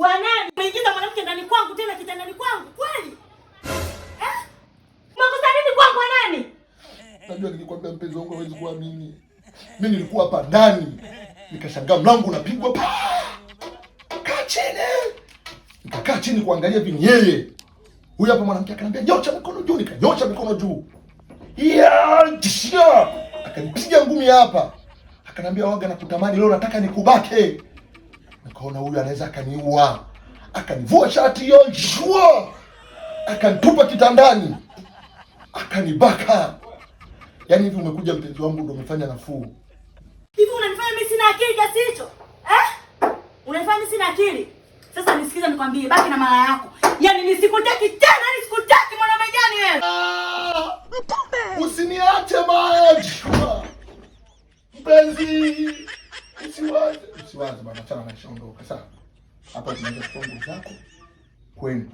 Kwa nani? Umeingiza mwanamke ndani kwangu tena kitandani kwangu kweli? Umekosa nini kwangu nani? Najua nilikwambia mpenzi wangu hawezi kuamini. Mimi nilikuwa hapa ndani. Nikashangaa mlango unapigwa. Kaa chini. Nikakaa chini kuangalia vini yeye. Huyu hapa mwanamke akaniambia nyosha mikono juu, nikanyosha mikono juu. Jishia. Akanipiga ngumi hapa. Akaniambia waga nakutamani leo nataka nikubake. Nikaona huyu anaweza akaniua. Akanivua shati hiyo, shua. Akanitupa kitandani. Akanibaka. Yaani hivi umekuja mpenzi wangu ndio umefanya nafuu. Hivi unanifanya mimi sina akili kiasi hicho? Unanifanya mimi sina akili? Sasa nisikize nikwambie, baki na mara yako. Yaani nisikutaki tena, nisikutaki mwanaume gani wewe? Usiniache maji. Mpenzi. Usiwaze bana, achana na shondoka sawa. Hapa tunaanza kufunga zako. Kwenu.